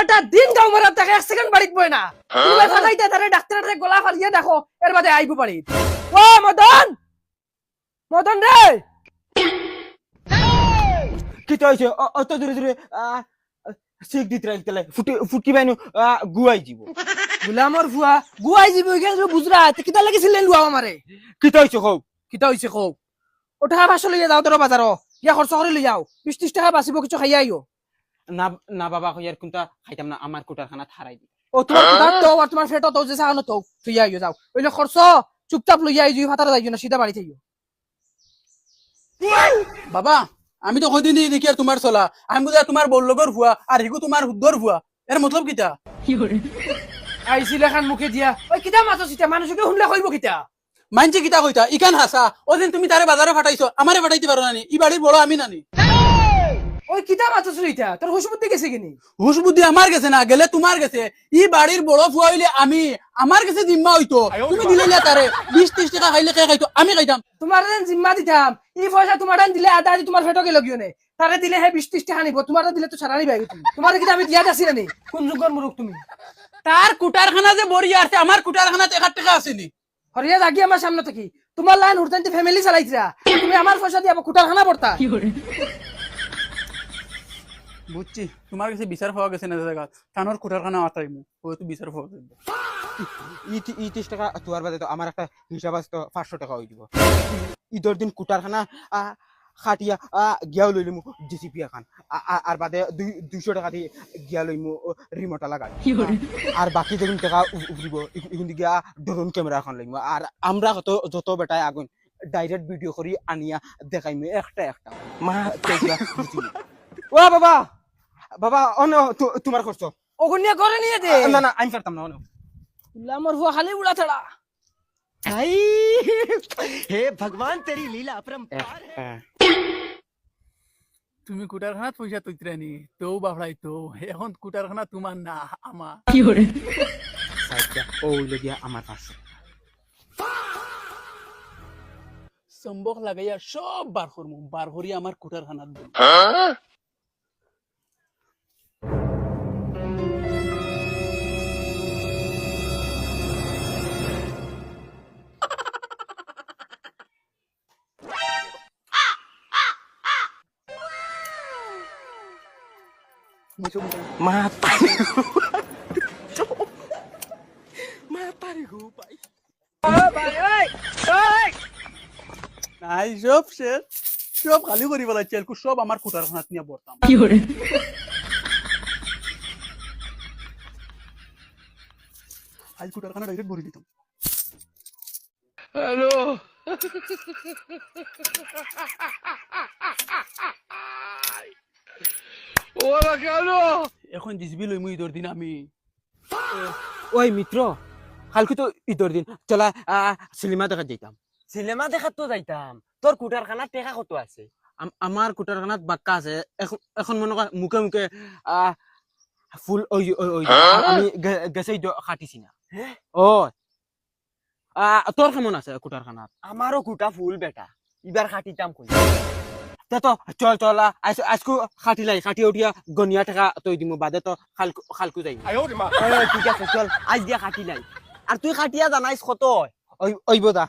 সারাটা দিন গাও মারা তাকে এক সেকেন্ড বাড়িত বই না তুমি ফাটাইতে তারে ডাক্তারের গলা ফালিয়ে দেখো এর বাদে আইব পারি ও মদন মদন রে কি তো হইছে অত দূরে দূরে সিক দিত রাখতলে ফুটকি বাইনু গুয়াই যাব গুলামর ফুয়া গুয়াই যাব গেল বুঝরা কিতা লাগিছিল লুয়া আমারে কি তো হইছে কও কিতা হইছে কও ওটা ভাসো লইয়া যাও তোর বাজারো ইয়া খরচ করে লই যাও 20-30 টাকা বাঁচিব কিছু খাইয়া আইও না না বাবা কইয়ার কোনটা খাইতাম না আমার কোটারখানা থারাই দি ও তোমার কুটার তো আর তোমার ফেটো তো যে সাহানো তো তুই আইও যাও ওইলে খরচ চুপচাপ লইয়া আইও ফাতারা যাইও না সিধা বাড়ি যাইও বাবা আমি তো কইদিন দেখি আর তোমার চলা আমি বুঝা তোমার বড়লগর ভুয়া আর হিগু তোমার হুদ্দর ভুয়া এর মতলব কিতা আইছিল এখান মুখে দিয়া ওই কিতা মাছ সিটা মানুষকে শুনলে কইব কিতা মানছি কিতা কইতা ইকান হাসা ওদিন তুমি তারে বাজারে ফাটাইছো আমারে ফাটাইতে পারো নানি ই বাড়ির বড় আমি নানি ওই কিতা মাছ সিটা তোর হুশ বুদ্ধি গেছে কিনি হুশ বুদ্ধি আমার গেছে না গেলে তোমার গেছে ই বাড়ির বড় ফুয়া হইলে আমি আমার কাছে জিম্মা হইতো তুমি দিলে না তারে 20-30 টাকা খাইলে কে খাইতো আমি খাইতাম তোমার দেন জিম্মা দিতাম এই পয়সা তোমার দেন দিলে আধা আধি তোমার ফেটো গেল গিয়ে নে তারে দিলে হে 20-30 টাকা নিব তোমার দিলে তো সারানি বাইবে তুমি তোমার কিতা আমি দিয়া দাসি নানি কোন যুগর মুরুখ তুমি তার কুটারখানা যে বড়িয়া আছে আমার কুটারখানা 1 টাকা আসেনি হরিয়া জাগি আমার সামনে থেকে তোমার লাইন হুরতান্তি ফ্যামিলি চালাইছিরা তুমি আমার পয়সা দিয়া কুটারখানা পড়তা বুঝছি তোমার কাছে বিচার পাওয়া গেছে না জায়গা কানোর কুটারখানা আতাইমু ও তো বিচার পাওয়া যাবে ই 30 টাকা তোয়ার বাদে তো আমার একটা হিসাব আছে তো 500 টাকা হই দিব ঈদের দিন কুটারখানা খাটিয়া গিয়াও লইলিমু জিসিপি খান আর বাদে 200 টাকা দিয়ে গিয়া লইমু রিমোটা লাগাই আর বাকি যেগুন টাকা উঠব এগুন গিয়া ড্রোন ক্যামেরা এখন লইমু আর আমরা যত বেটায় আগুন ডাইরেক্ট ভিডিও করি আনিয়া দেখাইমু একটা একটা মা তেজলা ও বাবা বাবা অন তোমার খরচ ওগুনিয়া করে নিয়ে দে না না আমি পারতাম না অন আমার হুয়া খালি উড়া ছাড়া हे भगवान तेरी लीला अपरंपार है। তুমি কুটারখানা পয়সা তৈত্রানি তো বাফড়াই তো এখন কুটারখানা তোমার না আমার সাইডটা ও লগিয়া আমার পাশে সম্বক লাগাইয়া সব বার করমু বার করি আমার কুটারখানা দেব mata mata रे गो भाई নাই সব শেষ সব খালি করি বলা চেলকু সব আমার কুটারখানাত নিয়ে বর্তাম আজ কুটারখানা ডাইরেক্ট ভরি দিতাম হ্যালো ওরা কেন এখন জিসবি লইমু ঈদের দিন আমি ওই মিত্র কালকে তো ঈদের দিন চলা সিনেমা দেখা যাইতাম সিনেমা দেখাত তো যাইতাম তোর কুটারখানা টেকা কত আছে আমার কুটারখানাত বাক্কা আছে এখন মনে কর মুখে মুখে ফুল ওই ওই আমি গেছেই খাটিছি না ও তোর কেমন আছে কুটারখানাত আমারও কুটা ফুল বেটা ইবার খাটিতাম কই তা তো চল চল আজকু খাটিলাই খাটি উঠিয়া গনিয়া টাকা তৈ দিমু বাদে তো খালকু যাই ঠিক আছে চল আজ দিয়া খাটি নাই আর তুই খাটিয়া জানাইস কত ওই বদা